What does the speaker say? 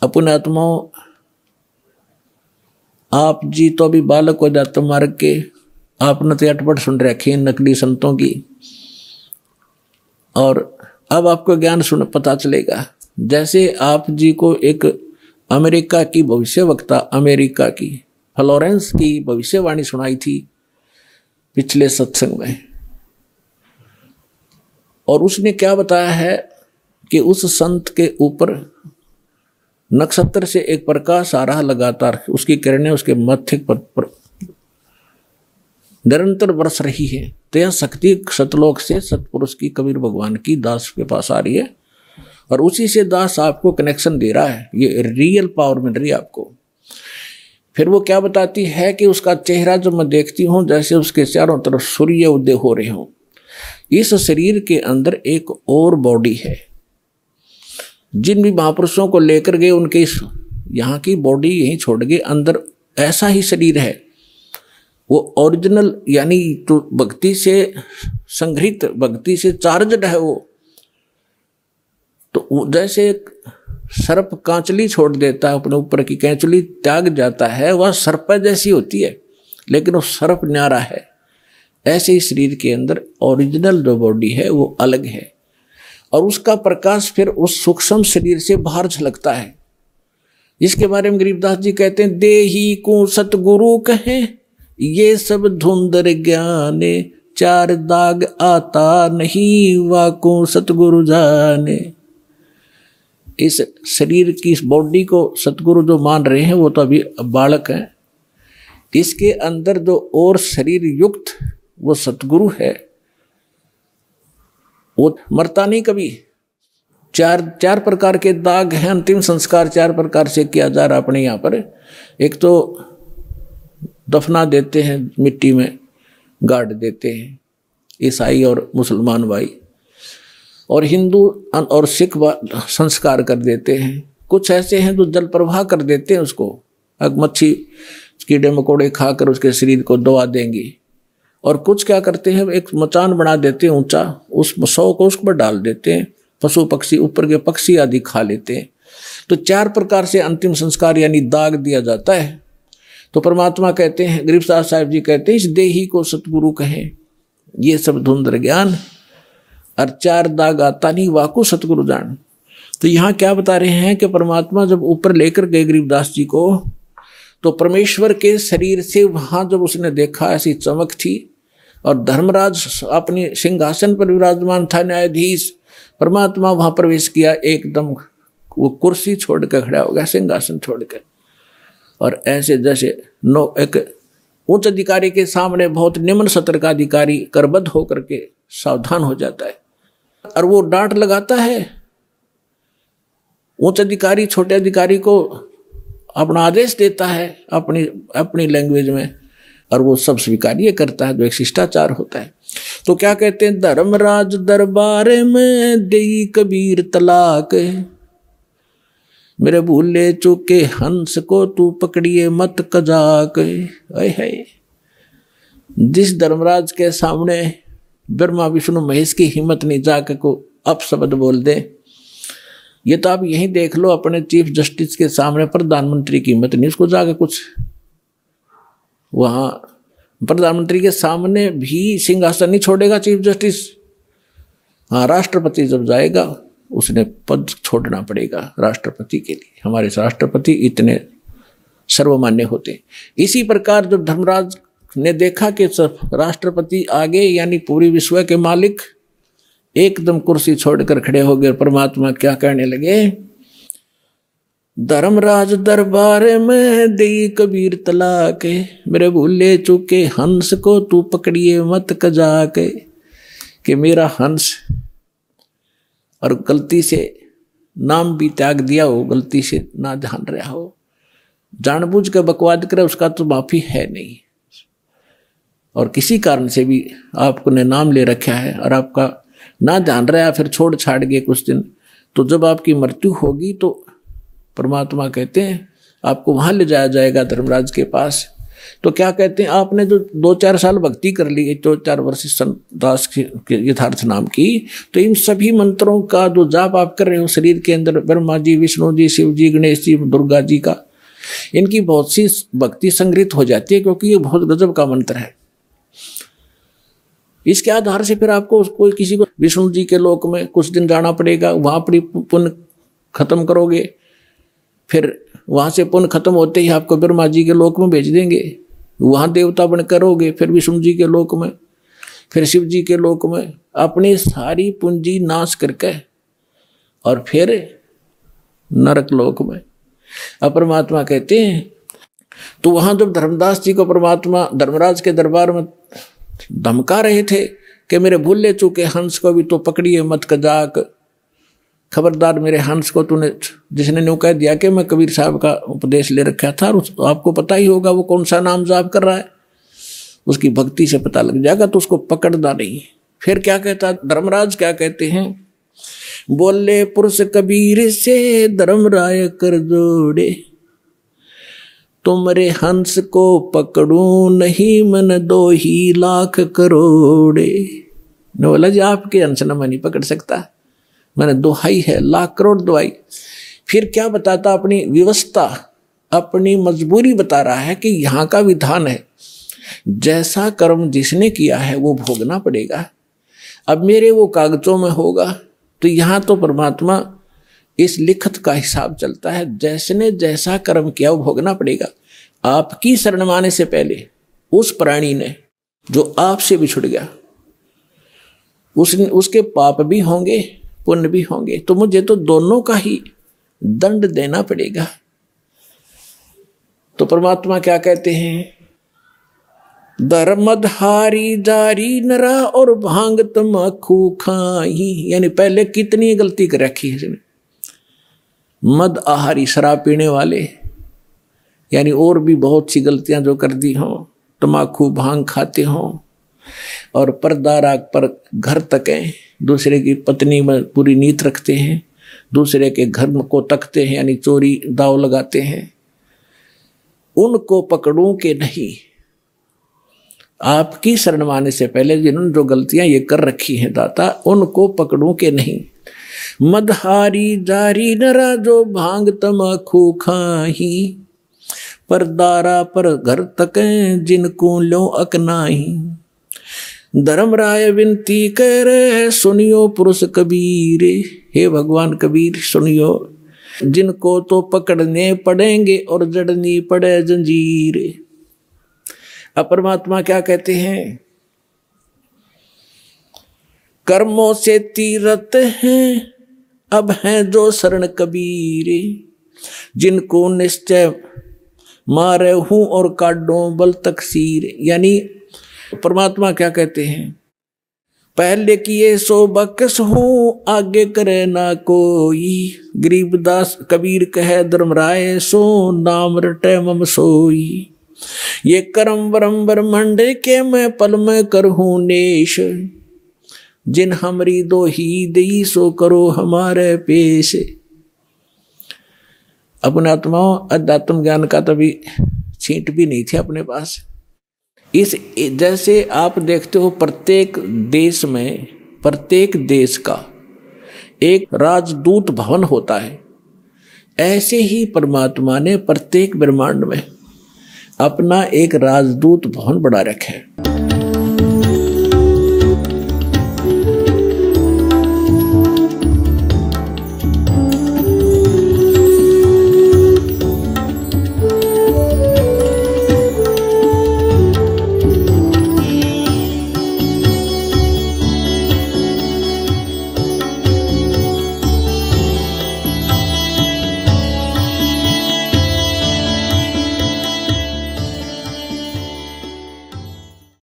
अपने आत्माओं, आप जी तो अभी बालक हो जाते मार्ग के, आपने तो अटपट सुन रखी नकली संतों की, और अब आपको ज्ञान सुन पता चलेगा। जैसे आप जी को एक अमेरिका की भविष्यवक्ता, अमेरिका की फ्लोरेंस की भविष्यवाणी सुनाई थी पिछले सत्संग में, और उसने क्या बताया है कि उस संत के ऊपर नक्षत्र से एक प्रकाश आ रहा लगातार, उसकी किरणें उसके मत्थे पर निरंतर बरस रही है। तो यह शक्ति सतलोक से सतपुरुष की, कबीर भगवान की दास के पास आ रही है, और उसी से दास आपको कनेक्शन दे रहा है। ये रियल पावर मिल रही है आपको। फिर वो क्या बताती है कि उसका चेहरा जब मैं देखती हूँ जैसे उसके चारों तरफ सूर्य उदय हो रहे हों। इस शरीर के अंदर एक और बॉडी है। जिन भी महापुरुषों को लेकर गए उनके इस यहाँ की बॉडी यहीं छोड़ गए, अंदर ऐसा ही शरीर है। वो ओरिजिनल यानी तो भक्ति से संग्रहित, भक्ति से चार्जड है वो। तो जैसे एक सर्प कांचली छोड़ देता है, अपने ऊपर की कैंचली त्याग जाता है, वह सर्प जैसी होती है, लेकिन वो सर्प न्यारा है। ऐसे ही शरीर के अंदर ओरिजिनल जो बॉडी है वो अलग है, और उसका प्रकाश फिर उस सूक्ष्म शरीर से बाहर झलकता है। इसके बारे में गरीबदास जी कहते हैं, देही को सतगुरु कहें, ये सब धुंधर ज्ञाने, चार दाग आता नहीं, वाको सतगुरु जाने। इस शरीर की, इस बॉडी को सतगुरु जो मान रहे हैं वो तो अभी बालक है। इसके अंदर जो और शरीर युक्त वो सतगुरु है, वो मरता नहीं कभी। चार प्रकार के दाग हैं। अंतिम संस्कार चार प्रकार से किया जा रहा अपने यहाँ पर। एक तो दफना देते हैं, मिट्टी में गाड़ देते हैं ईसाई और मुसलमान भाई, और हिंदू और सिख संस्कार कर देते हैं। कुछ ऐसे हैं जो जल प्रवाह कर देते हैं उसको, मच्छी कीड़े मकोड़े खाकर उसके शरीर को दबा देंगे। और कुछ क्या करते हैं, एक मचान बना देते हैं ऊंचा, उस शव को उस पर डाल देते हैं, पशु पक्षी ऊपर के पक्षी आदि खा लेते हैं। तो चार प्रकार से अंतिम संस्कार यानी दाग दिया जाता है। तो परमात्मा कहते हैं, गरीबदास साहिब जी कहते हैं, इस देही को सतगुरु कहें, ये सब धुंधर ज्ञान, और चार दाग आता नहीं, वाकु सतगुरु जान। तो यहाँ क्या बता रहे हैं कि परमात्मा जब ऊपर लेकर गए गरीबदास जी को, तो परमेश्वर के शरीर से वहां जब उसने देखा ऐसी चमक थी, और धर्मराज अपने सिंहासन पर विराजमान था, न्यायाधीश। परमात्मा वहां प्रवेश किया, एकदम वो कुर्सी छोड़कर खड़ा हो गया, सिंहासन छोड़कर, और ऐसे जैसे एक उच्च अधिकारी के सामने बहुत निम्न सत्र का अधिकारी करबद्ध होकर के सावधान हो जाता है, और वो डांट लगाता है। उच्च अधिकारी छोटे अधिकारी को अपना आदेश देता है अपनी लैंग्वेज में, और वो सब स्वीकार्य करता है, जो एक शिष्टाचार होता है। तो क्या कहते हैं, धर्मराज दरबार में देई कबीर तलाक, मेरे भूले चूके हंस को तू पकड़िए मत कजाक। है जिस धर्मराज के सामने ब्रह्मा विष्णु महेश की हिम्मत नहीं जाके को अपशब्द बोल दे, ये तो आप यहीं देख लो, अपने चीफ जस्टिस के सामने प्रधानमंत्री की हिम्मत नहीं, उसको जाके कुछ वहां प्रधानमंत्री के सामने भी सिंहासन नहीं छोड़ेगा चीफ जस्टिस। हाँ, राष्ट्रपति जब जाएगा उसने पद छोड़ना पड़ेगा राष्ट्रपति के लिए। हमारे राष्ट्रपति इतने सर्वमान्य होते हैं। इसी प्रकार जब धर्मराज ने देखा कि राष्ट्रपति आगे यानी पूरी विश्व के मालिक एकदम कुर्सी छोड़कर खड़े हो गए, परमात्मा क्या कहने लगे, धर्मराज दरबार में देई कबीर तलाक, मेरे भूले चूके हंस को तू पकड़िए मत कजाक। कि मेरा हंस, और गलती से नाम भी त्याग दिया हो, गलती से ना ध्यान रहा हो, जानबूझ कर बकवाद करे, उसका तो माफी है नहीं। और किसी कारण से भी आपको ने नाम ले रखा है और आपका ना ध्यान रहा, फिर छोड़ छाड़ गए कुछ दिन, तो जब आपकी मृत्यु होगी तो परमात्मा कहते हैं आपको वहां ले जाया जाएगा धर्मराज के पास, तो क्या कहते हैं, आपने जो 2-4 साल भक्ति कर ली, 2-4 वर्ष संदास के यथार्थ नाम की, तो इन सभी मंत्रों का जो जाप आप कर रहे हो शरीर के अंदर, ब्रह्मा जी, विष्णु जी, शिव जी, गणेश जी, दुर्गा जी का, इनकी बहुत सी भक्ति संग्रहित हो जाती है, क्योंकि ये बहुत गजब का मंत्र है। इसके आधार से फिर आपको कोई किसी को विष्णु जी के लोक में कुछ दिन जाना पड़ेगा, वहां अपनी पुण्य खत्म करोगे, फिर वहां से पुण्य खत्म होते ही आपको ब्रह्मा जी के लोक में भेज देंगे, वहां देवता बन करोगे, फिर विष्णु जी के लोक में, फिर शिव जी के लोक में, अपनी सारी पूंजी नाश करके और फिर नरक लोक में। अब परमात्मा कहते हैं, तो वहां जब धर्मदास जी को परमात्मा धर्मराज के दरबार में धमका रहे थे कि मेरे भूले चूके हंस को भी तो पकड़िए मत कजाक, खबरदार मेरे हंस को तूने, जिसने न्यू कह दिया कि मैं कबीर साहब का उपदेश ले रखा था, और आपको पता ही होगा वो कौन सा नाम जाप कर रहा है, उसकी भक्ति से पता लग जाएगा, तो उसको पकड़ना नहीं। फिर क्या कहता धर्मराज, क्या कहते हैं, बोले पुरुष कबीर से धर्मराय कर जोड़े, तुमरे हंस को पकड़ूं नहीं मन 2 ही लाख करोड़े। न बोला जी आपके हंस न मैं नहीं पकड़ सकता, मैंने दोहाई है, लाख करोड़ दोहाई। फिर क्या बताता, अपनी व्यवस्था, अपनी मजबूरी बता रहा है कि यहाँ का विधान है, जैसा कर्म जिसने किया है वो भोगना पड़ेगा। अब मेरे वो कागजों में होगा, तो यहाँ तो परमात्मा इस लिखत का हिसाब चलता है, जैसने जैसा कर्म किया वो भोगना पड़ेगा। आपकी शरण माने से पहले उस प्राणी ने जो आपसे बिछुड़ गया, उसके पाप भी होंगे, पुण्य भी होंगे, तो मुझे तो दोनों का ही दंड देना पड़ेगा। तो परमात्मा क्या कहते हैं, धर्मधारी जारी नरा और भांग तमाकू खाई, यानी पहले कितनी गलती कर रखी है इसने। मद आहारी शराब पीने वाले, यानी और भी बहुत सी गलतियां जो कर दी हों, तमाकू भांग खाते हों, और पर्दा पर घर तकें, दूसरे की पत्नी में पूरी नीयत रखते हैं, दूसरे के घर को तकते हैं, यानी चोरी दाव लगाते हैं, उनको पकड़ूं के नहीं। आपकी शरण माने से पहले जिन्होंने जो गलतियां ये कर रखी हैं दाता, उनको पकड़ूं के नहीं। मदहारी जारी नरा जो भांग तमाकू खाही, परदारा पर घर तकें जिनको लो अकनाही। धर्मराय विनती करे सुनियो पुरुष कबीर, हे भगवान कबीर सुनियो, जिनको तो पकड़ने पड़ेंगे और जड़नी पड़े जंजीर। अब परमात्मा क्या कहते हैं, कर्मों से तीरथ हैं अब हैं जो शरण कबीर, जिनको निश्चय मारे हूं और काटो बल तकसीर। यानी परमात्मा क्या कहते हैं, पहले किए सो बकस हूं आगे करे ना कोई, गरीबदास कबीर कहे धर्मराय सो नाम रटे मम सोई। ये कर्म वरम ब्रह्मंड के मैं पल में करहूं नेश, जिन हमरी दो ही दई सो करो हमारे पेश। अपने आत्माओं अध्यात्म ज्ञान का तभी छींट भी नहीं थे अपने पास। इस जैसे आप देखते हो प्रत्येक देश में, प्रत्येक देश का एक राजदूत भवन होता है, ऐसे ही परमात्मा ने प्रत्येक ब्रह्मांड में अपना एक राजदूत भवन बना रखा है।